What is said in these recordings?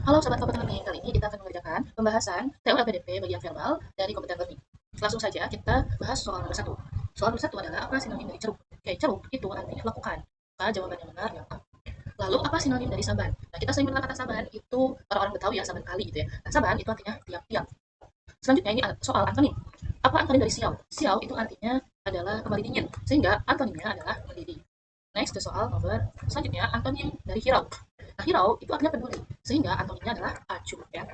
Halo Sobat Kompeten Learning, kali ini kita akan mengerjakan pembahasan teori LPDP bagian verbal dari Kompeten Learning. Langsung saja kita bahas soal nomor 1. Soal nomor 1 adalah apa sinonim dari ceruk? Oke, ceruk itu artinya lakukan. Maka jawabannya benar yang A. Lalu apa sinonim dari saban? Nah, kita sering mengenal kata saban itu orang-orang Betawi ya, saban kali gitu ya. Nah, saban itu artinya tiap-tiap. Selanjutnya ini soal antonim. Apa antonim dari siau? Siau itu artinya adalah kembali dingin, sehingga antonimnya adalah mendidih. Next ke soal nomor selanjutnya antonim dari hirau. Nah, hirau itu artinya peduli, sehingga antonimnya adalah acuh ya.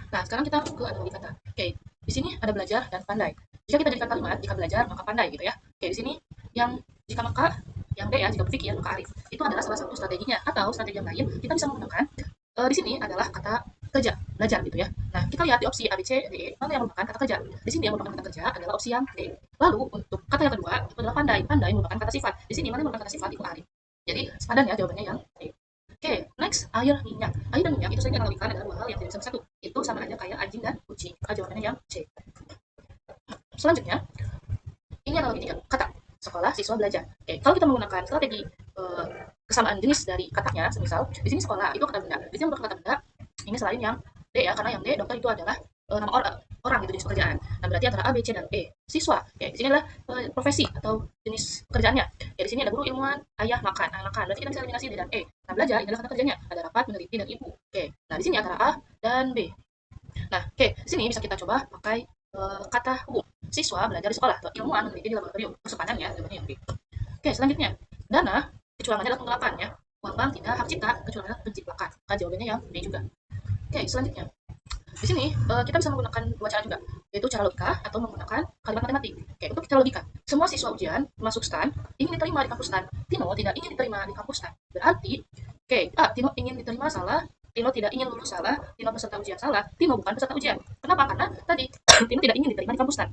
Nah, sekarang kita ke analogi kata. Oke, di sini ada belajar dan pandai. Jika kita jadikan kalimat, jika belajar maka pandai gitu ya. Oke, di sini yang jika maka, yang B ya, jika berpikir maka arif. Itu adalah salah satu strateginya atau strategi yang lain kita bisa menggunakan di sini adalah kata kerja, belajar gitu ya. Nah, kita lihat di opsi A, B, C, D, E, mana yang merupakan kata kerja. Di sini yang merupakan kata kerja adalah opsi yang D. Lalu untuk kata yang kedua itu adalah pandai. Pandai merupakan kata sifat. Di sini mana yang merupakan kata sifat itu arif. Jadi sepadan ya jawabannya yang D. Oke, next air minyak. Air dan minyak itu sering dianalogikan adalah dua hal yang tidak bisa bersatu. Itu sama aja kayak anjing dan kucing. Maka jawabannya yang C. Selanjutnya, ini analogi tiga. Kata sekolah, siswa, belajar. Oke, kalau kita menggunakan strategi kesamaan jenis dari katanya, semisal di sini sekolah itu kata benda. Di sini merupakan kata benda. Ini selain yang D ya, karena yang D dokter itu adalah nama orang gitu jenis pekerjaan. Nah, berarti antara A, B, C dan E. Siswa. Ya, di sini adalah profesi atau jenis pekerjaannya. Ya, di sini ada guru, ilmuwan, ayah, makan. Nah, makan. Berarti kita bisa eliminasi D dan E. Nah, belajar ini adalah kata kerjanya. Ada rapat, meneliti, dan ibu. Oke. Nah, di sini antara A dan B. Nah, oke, di sini bisa kita coba pakai kata hubung. Siswa belajar di sekolah atau ilmuwan meneliti di laboratorium. Sepadan ya, jawabannya yang B. Oke, selanjutnya. Dana kecurangannya adalah penggelapan ya. Uang bank tidak hak cipta, kecurangan adalah penciplakan. Maka jawabannya yang B juga. Oke, selanjutnya. Di sini kita bisa menggunakan dua cara juga, yaitu cara logika atau menggunakan kalimat matematik. Oke, untuk cara logika, semua siswa ujian masuk STAN ingin diterima di kampus STAN. Tino tidak ingin diterima di kampus STAN. Berarti, oke, A, Tino ingin diterima salah, Tino tidak ingin lulus salah, Tino peserta ujian salah, Tino bukan peserta ujian. Kenapa? Karena tadi Tino tidak ingin diterima di kampus STAN.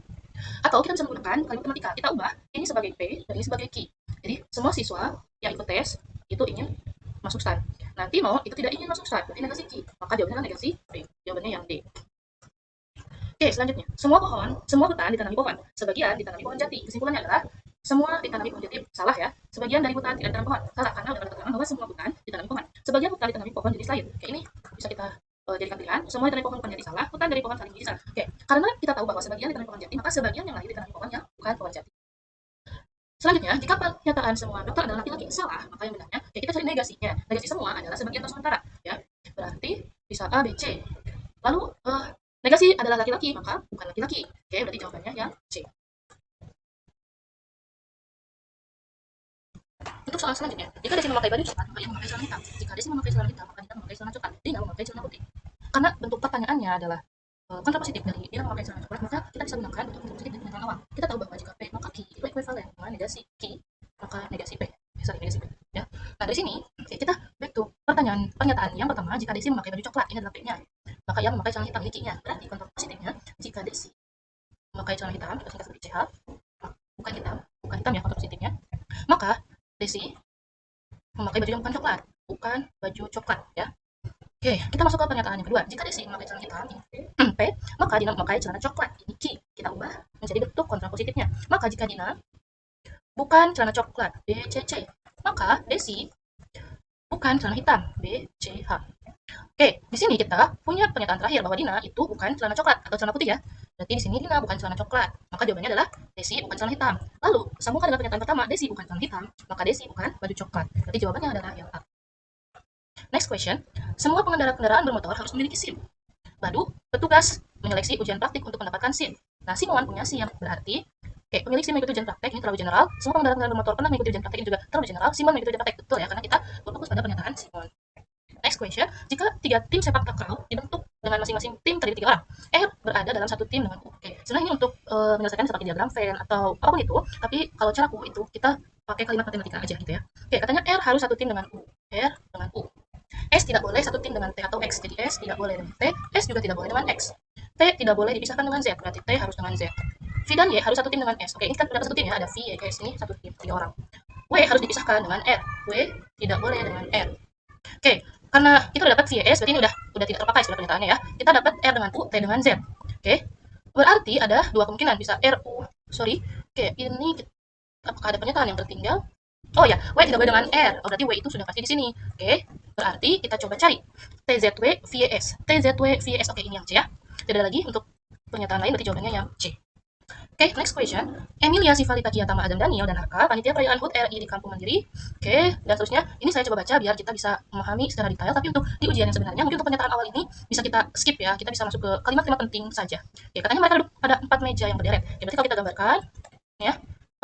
Atau kita bisa menggunakan kalimat matematika. Kita ubah ini sebagai P dan ini sebagai Q. Jadi semua siswa yang ikut tes itu ingin masuk STAN. Nah, Tino itu tidak ingin masuk STAN, berarti negasi Q. Maka jawabannya adalah negasi P. Jawabannya yang D. Oke, selanjutnya. Semua hutan ditanami pohon. Sebagian ditanami pohon jati. Kesimpulannya adalah semua ditanami pohon jati salah ya. Sebagian dari hutan tidak ditanami pohon. Salah karena ada keterangan bahwa semua hutan ditanami pohon. Sebagian hutan ditanami pohon jenis lain. Oke, ini bisa kita jadikan pilihan. Semua ditanami pohon jati salah, hutan dari pohon saling jadi salah. Oke, karena kita tahu bahwa sebagian ditanami pohon jati, maka sebagian yang lain ditanami pohon yang bukan pohon jati. Selanjutnya, jika pernyataan semua dokter adalah laki-laki salah, maka yang benarnya, oke, kita cari negasinya. Negasi semua adalah sebagian atau sementara, ya. Berarti bisa A, B, C. Lalu negasi adalah laki-laki, maka bukan laki-laki. Oke, berarti jawabannya yang C. Untuk soal selanjutnya, jika Desi memakai baju coklat, maka ia memakai celana hitam. Jika Desi memakai celana hitam, maka Dina memakai celana coklat. Dina memakai celana putih. Karena bentuk pertanyaannya adalah kontrapositif dari Dina memakai celana coklat, maka kita bisa gunakan bentuk kontrapositif dengan pengetahuan awal. Kita tahu bahwa jika P maka Q itu ekuivalen dengan negasi Q maka negasi P. Sorry, negasi P. Ya. Nah, dari sini kita back to pernyataan yang pertama, jika Desi memakai baju coklat, ini adalah P-nya. Maka ia memakai celana hitam, ini Q-nya. Berarti kontrapositifnya, jika Desi memakai celana hitam, kita singkat sebagai CH, bukan hitam ya kontrapositifnya, maka Desi memakai baju yang bukan coklat, bukan baju coklat ya. Oke, kita masuk ke pernyataan yang kedua. Jika Desi memakai celana hitam, P, maka Dina memakai celana coklat, ini Q. Kita ubah menjadi bentuk kontrapositifnya. Maka jika Dina bukan celana coklat, B, C, C, maka Desi bukan celana hitam, B, C, H. Oke, di sini kita punya pernyataan terakhir bahwa Dina itu bukan celana coklat atau celana putih ya. Berarti di sini Dina bukan celana coklat. Maka jawabannya adalah Desi bukan celana hitam. Lalu, sambungkan dengan pernyataan pertama, Desi bukan celana hitam, maka Desi bukan baju coklat. Berarti jawabannya adalah yang A. Next question. Semua pengendara kendaraan bermotor harus memiliki SIM. Badu, petugas menyeleksi ujian praktik untuk mendapatkan SIM. Nah, Simon punya SIM, berarti pemilik SIM mengikuti ujian praktek ini terlalu general. Semua pengendara kendaraan bermotor pernah mengikuti ujian praktek ini juga terlalu general. Simon mengikuti ujian praktek, betul ya, karena kita berfokus pada pernyataan Simon. Next question, jika 3 tim sepak takraw dibentuk dengan masing-masing tim terdiri 3 orang, R berada dalam satu tim dengan U. Oke, sebenarnya ini untuk menyelesaikan seperti diagram Venn atau apapun itu, tapi kalau caraku itu kita pakai kalimat matematika aja gitu ya. Oke, katanya R harus satu tim dengan U. R dengan U. S tidak boleh satu tim dengan T atau X, jadi S tidak boleh dengan T, S juga tidak boleh dengan X. T tidak boleh dipisahkan dengan Z, berarti T harus dengan Z. V dan Y harus satu tim dengan S. Oke, ini kan udah satu tim ya, ada V, Y, S, ini satu tim, 3 orang. W harus dipisahkan dengan R, W tidak boleh dengan R. Oke, karena kita udah dapat V, Y, S, berarti ini udah tidak terpakai sudah pernyataannya ya. Kita dapat R dengan U, T dengan Z. Oke, berarti ada dua kemungkinan, bisa R, U, sorry. Oke, ini apakah ada pernyataan yang tertinggal? Oh ya, W tidak boleh dengan R. Oh, berarti W itu sudah pasti di sini. Oke, berarti kita coba cari TZW VS. TZW VS. Oke, ini yang C ya. Tidak ada lagi untuk pernyataan lain, berarti jawabannya yang C. Oke, next question. Emilia, Sivalita, Kia, Tama, Adam, Daniel, dan Haka, panitia perayaan HUT RI di Kampung Mandiri. Oke, dan seterusnya. Ini saya coba baca biar kita bisa memahami secara detail. Tapi untuk di ujian yang sebenarnya, mungkin untuk pernyataan awal ini bisa kita skip ya. Kita bisa masuk ke kalimat-kalimat penting saja. Oke, katanya mereka duduk pada 4 meja yang berderet. Oke, berarti kalau kita gambarkan, ya,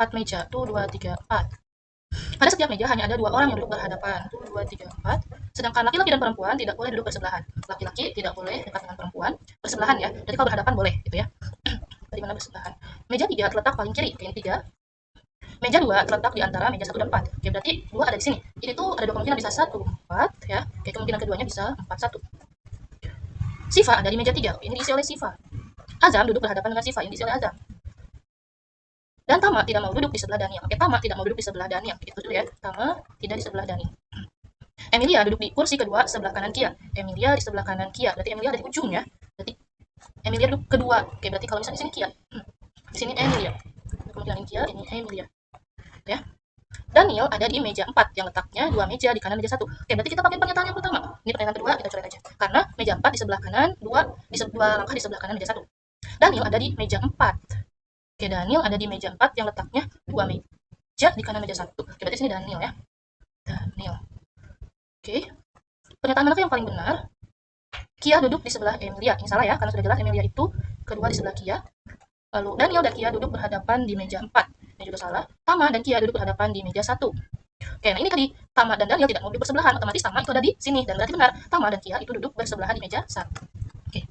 4 meja. Tuh, 2, 3, 4. Pada setiap meja hanya ada 2 orang yang duduk berhadapan. 1, 2, 3, 4. Sedangkan laki-laki dan perempuan tidak boleh duduk bersebelahan. Laki-laki tidak boleh dekat dengan perempuan bersebelahan ya. Jadi kalau berhadapan boleh gitu ya. Bagaimana bersebelahan? Meja 3 terletak paling kiri. Oke, ini 3. Meja 2 terletak di antara meja 1 dan 4. Oke, berarti 2 ada di sini. Ini tuh ada 2 kemungkinan, bisa 1, 4 ya. Oke, kemungkinan keduanya bisa 4, 1. Siva ada di meja 3. Ini diisi oleh Siva. Azam duduk berhadapan dengan Siva. Ini diisi oleh Azam. Dan Tama tidak mau duduk di sebelah Daniel. Oke, Tama tidak mau duduk di sebelah Daniel. Itu dulu ya. Tama tidak di sebelah Daniel. Emilia duduk di kursi kedua sebelah kanan Kia. Emilia di sebelah kanan Kia. Berarti Emilia ada di ujung ya. Berarti Emilia duduk kedua. Oke, berarti kalau misalnya di sini Kia. Di sini Emilia. Kemungkinan ini Kia, ini Emilia. Ya. Daniel ada di meja 4 yang letaknya 2 meja di kanan meja 1. Oke, berarti kita pakai pernyataan yang pertama. Ini pernyataan kedua, kita coret aja. Karena meja 4 di sebelah kanan, 2 langkah di sebelah kanan meja 1. Daniel ada di meja 4. Oke, Daniel ada di meja 4 yang letaknya 2 meja di kanan meja 1. Oke, berarti sini Daniel ya. Daniel. Oke. Pernyataan mana yang paling benar? Kia duduk di sebelah Emilia. Ini salah ya, karena sudah jelas Emilia itu kedua di sebelah Kia. Lalu Daniel dan Kia duduk berhadapan di meja 4. Ini juga salah. Tama dan Kia duduk berhadapan di meja 1. Oke, nah ini tadi Tama dan Daniel tidak mau duduk bersebelahan, otomatis Tama itu ada di sini, dan berarti benar Tama dan Kia itu duduk bersebelahan di meja 1. Oke.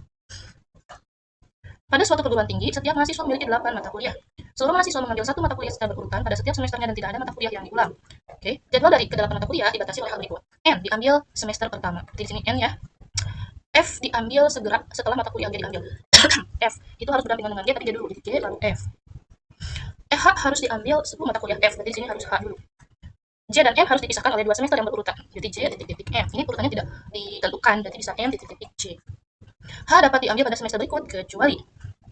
Pada suatu perguruan tinggi, setiap mahasiswa memiliki 8 mata kuliah. Seluruh mahasiswa mengambil 1 mata kuliah secara berurutan pada setiap semesternya dan tidak ada mata kuliah yang diulang. Oke, jadwal dari ke-8 mata kuliah dibatasi oleh hal berikut. N diambil semester pertama. Di sini N ya. F diambil segera setelah mata kuliah G diambil. F itu harus berdampingan dengan G, tapi G dulu. Jadi G lalu F. H harus diambil 10 mata kuliah F, berarti di sini harus H dulu. J dan M harus dipisahkan oleh 2 semester yang berurutan. Jadi J titik-titik M. Ini urutannya tidak ditentukan, berarti bisa M titik-titik J. H dapat diambil pada semester berikut kecuali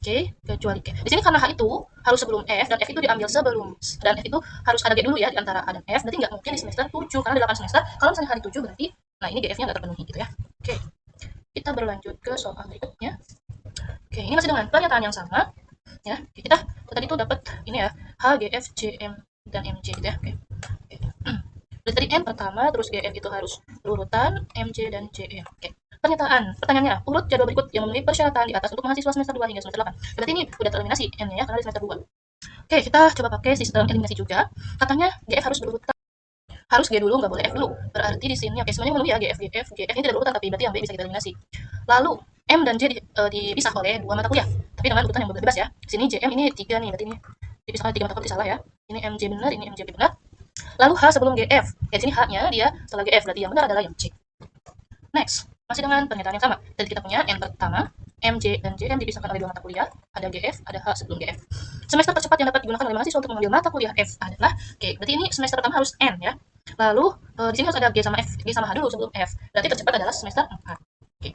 Oke, kecuali K. Di sini karena H itu harus sebelum F dan F itu diambil sebelum, dan F itu harus ada G dulu ya di antara A dan F, berarti nggak mungkin di semester 7 karena di 8 semester. Kalau misalnya hari 7 berarti nah ini GF-nya nggak terpenuhi gitu ya. Oke. Kita berlanjut ke soal berikutnya. Oke, ini masih dengan pernyataan yang sama ya. Oke, kita tadi itu dapat ini ya, H, GF, JM dan MJ gitu ya. Oke. Berarti tadi M pertama, terus GF itu harus urutan MJ dan JM. Oke. Pertanyaannya, urut jadwal berikut yang memenuhi persyaratan di atas untuk mahasiswa semester 2 hingga semester 8. Berarti ini udah tereliminasi N-nya ya, karena di semester 2. Oke, kita coba pakai sistem eliminasi juga. Katanya GF harus berurutan. Harus G dulu, nggak boleh F dulu. Berarti di sini, oke, semuanya memenuhi ya, GF, GF. GF ini tidak berurutan, tapi berarti yang B bisa kita eliminasi. Lalu, M dan J dipisah oleh 2 mata kuliah. Tapi dengan urutan yang bebas ya. Sini JM ini 3 nih, berarti ini dipisah oleh 3 mata kuliah, salah ya. Ini MJ benar, ini MJB benar. Lalu H sebelum GF. Ya, di sini H-nya dia setelah GF, berarti yang benar adalah yang C. Next. Masih dengan pernyataan yang sama. Jadi kita punya N pertama, MJ dan JM dipisahkan oleh 2 mata kuliah, ada GF, ada H sebelum GF. Semester tercepat yang dapat digunakan oleh mahasiswa untuk mengambil mata kuliah F adalah, oke, berarti ini semester pertama harus N ya. Lalu di sini harus ada G sama F, G sama H dulu sebelum F. Berarti tercepat adalah semester 4. Oke.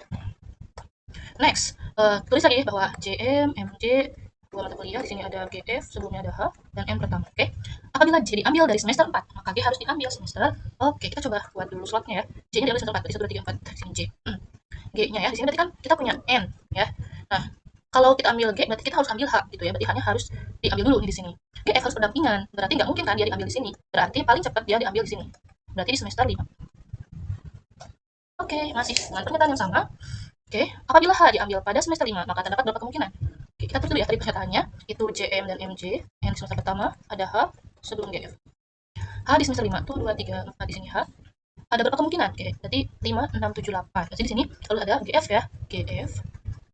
Next, tulis lagi bahwa JM, MJ, 2 mata kuliah, di sini ada GF, sebelumnya ada H, dan M pertama. Oke. Apabila J diambil dari semester 4, maka G harus diambil semester. Oke, kita coba buat dulu slotnya ya. J-nya diambil semester 4, berarti 1, 2, 3, 4. Di sini J. G-nya ya. Di sini berarti kan kita punya N ya. Nah, kalau kita ambil G, berarti kita harus ambil H gitu ya. Berarti H-nya harus diambil dulu di sini. GF harus berdampingan. Berarti nggak mungkin kan dia diambil di sini. Berarti paling cepat dia diambil di sini. Berarti di semester 5. Oke, masih dengan pernyataan yang sama. Oke, apabila H diambil pada semester 5, maka terdapat berapa kemungkinan? Oke, kita tulis dulu ya tadi pernyataannya. Itu JM dan MJ. N di semester pertama, ada H sebelum GF. H di semester 5, tuh 2, 3, 4 di sini H. Ada berapa kemungkinan? Oke, berarti 5, 6, 7, 8. Berarti di sini lalu ada GF ya. GF.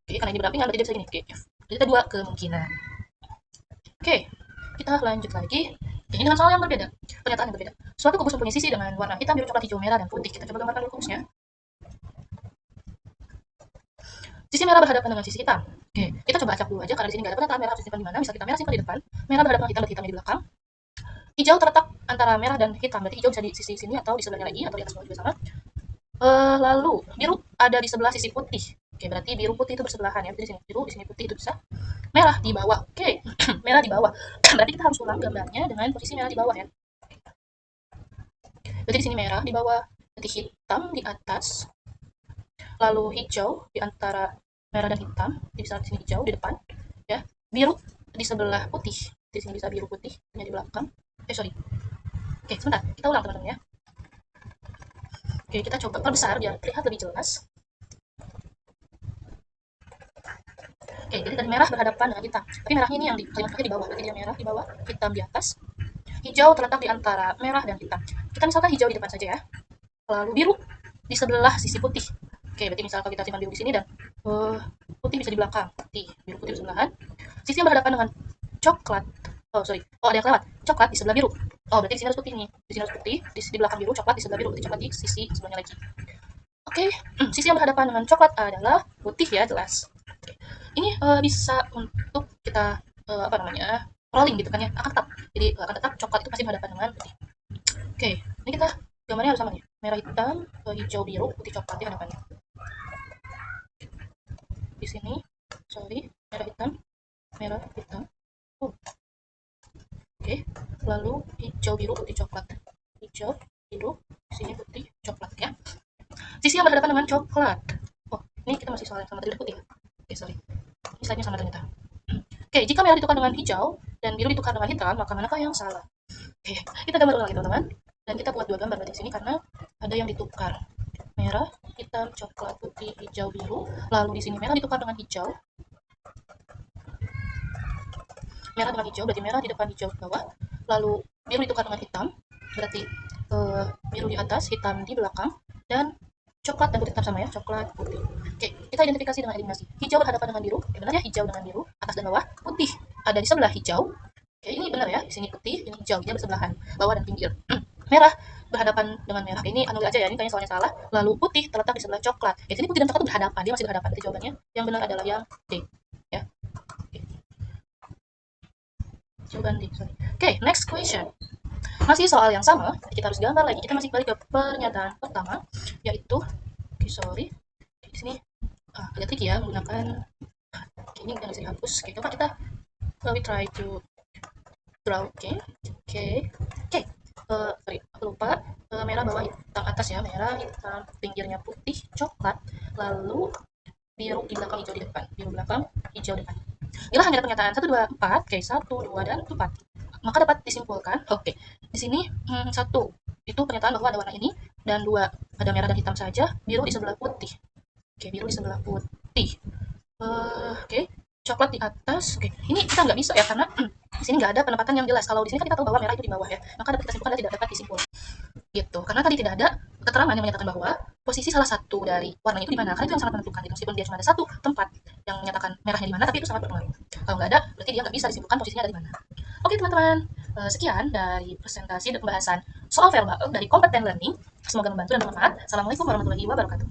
Oke, karena ini berdampingan berarti dia bisa gini, GF. Jadi ada 2 kemungkinan. Oke, kita lanjut lagi. Ini dengan soal yang berbeda. Pernyataan yang berbeda. Suatu kubus mempunyai sisi dengan warna hitam, biru, coklat, hijau, merah, dan putih. Kita coba gambarkan dulu kubusnya. Sisi merah berhadapan dengan sisi hitam. Oke, kita coba acak dulu aja karena di sini nggak ada pernyataan merah harus disimpan di mana. Misal kita merah simpan di depan, merah berhadapan hitam berarti hitamnya di belakang. Hijau terletak antara merah dan hitam, berarti hijau bisa di sisi sini atau di sebelahnya lagi atau di atas bawah juga sama. Lalu biru ada di sebelah sisi putih. Oke, berarti biru putih itu bersebelahan ya. Di sini biru, di sini putih itu bisa. Merah di bawah. Oke, merah di bawah. Berarti kita harus ulang gambarnya dengan posisi merah di bawah ya. Berarti di sini merah di bawah, nanti hitam di atas, lalu hijau di antara merah dan hitam, di sini hijau di depan, ya, biru di sebelah putih. Di sini bisa biru putih, di belakang. Sorry. Oke, sebentar, kita ulang teman-teman ya. Oke, kita coba perbesar biar terlihat lebih jelas. Oke, jadi tadi merah berhadapan dengan hitam. Tapi merahnya ini yang di kalimat terakhir di bawah. Berarti dia merah di bawah, hitam di atas. Hijau terletak di antara merah dan hitam. Kita misalkan hijau di depan saja ya. Lalu biru di sebelah sisi putih. Oke, berarti misalkan kita simpan biru di sini dan putih bisa di belakang. Biru putih di sebelahan. Sisi yang berhadapan dengan coklat. Oh, sorry. Oh, ada yang kelewat. Coklat di sebelah biru. Oh, berarti di sini harus putih nih. Di sini harus putih, di belakang biru, coklat di sebelah biru. Berarti coklat di sisi sebelahnya lagi. Oke, sisi yang berhadapan dengan coklat adalah putih ya, jelas. Ini bisa untuk kita apa namanya rolling gitu kan ya, akan tetap. Jadi akan tetap coklat itu pasti berhadapan dengan putih. Oke, ini kita gambarnya harus sama nih. Merah hitam, hijau biru, putih coklat di hadapannya. Di sini, sorry, merah hitam, merah hitam. Oke, lalu hijau biru putih coklat. Hijau biru, di sini putih coklat ya. Sisi yang berhadapan dengan coklat. Oh, ini kita masih soal yang sama tadi putih. Oke, sorry. Ini slide-nya sama ternyata. Oke, jika merah ditukar dengan hijau dan biru ditukar dengan hitam, maka manakah yang salah? Oke, kita gambar ulang lagi teman-teman. Dan kita buat dua gambar berarti di sini karena ada yang ditukar. Merah, hitam, coklat, putih, hijau, biru. Lalu di sini merah ditukar dengan hijau. Merah dengan hijau berarti merah di depan, hijau di bawah. Lalu biru ditukar dengan hitam, berarti biru di atas, hitam di belakang. Dan coklat dan putih tetap sama ya, coklat, putih. Oke, kita identifikasi dengan eliminasi. Hijau berhadapan dengan biru, benar ya, hijau dengan biru, atas dan bawah. Putih ada di sebelah hijau. Oke, ini benar ya, di sini putih, ini hijau, dia bersebelahan, bawah dan pinggir. Merah berhadapan dengan merah. Ini anulir aja ya, ini kayaknya soalnya salah. Lalu putih terletak di sebelah coklat. Di sini putih dan coklat itu berhadapan, dia masih berhadapan. Jadi jawabannya yang benar adalah yang D. Ya. Oke. Jawaban D, sorry. Oke, next question. Masih soal yang sama, kita harus gambar lagi. Kita masih balik ke pernyataan pertama, yaitu, oke, sorry, di sini agak tricky ya menggunakan. Oke, ini nggak bisa dihapus. Oke, coba kita we try to draw. Oke, sorry, aku lupa. Merah bawah, hitam atas ya, merah, hitam, pinggirnya putih, coklat, lalu biru di belakang, hijau di depan, biru belakang, hijau depan. Inilah hanya ada pernyataan 1, 2, 4, oke, 1, 2, dan 4. Maka dapat disimpulkan, oke, di sini 1, itu pernyataan bahwa ada warna ini, dan 2, ada merah dan hitam saja, biru di sebelah putih. Oke, biru di sebelah putih. Oke, coklat di atas. Oke, ini kita nggak bisa ya, karena di sini nggak ada penempatan yang jelas. Kalau di sini kan kita tahu bahwa merah itu di bawah ya, maka dapat kita simpulkan tidak dapat disimpulkan. Gitu, karena tadi tidak ada keterangan yang menyatakan bahwa posisi salah satu dari warnanya itu di mana, karena itu yang sangat menentukan. Gitu. Meskipun dia cuma ada satu tempat yang menyatakan merahnya di mana, tapi itu sangat berpengaruh. Kalau nggak ada, berarti dia nggak bisa disimpulkan posisinya ada di mana. Oke teman-teman, sekian dari presentasi dan pembahasan soal verbal dari Kompeten Learning. Semoga membantu dan bermanfaat. Assalamualaikum warahmatullahi wabarakatuh.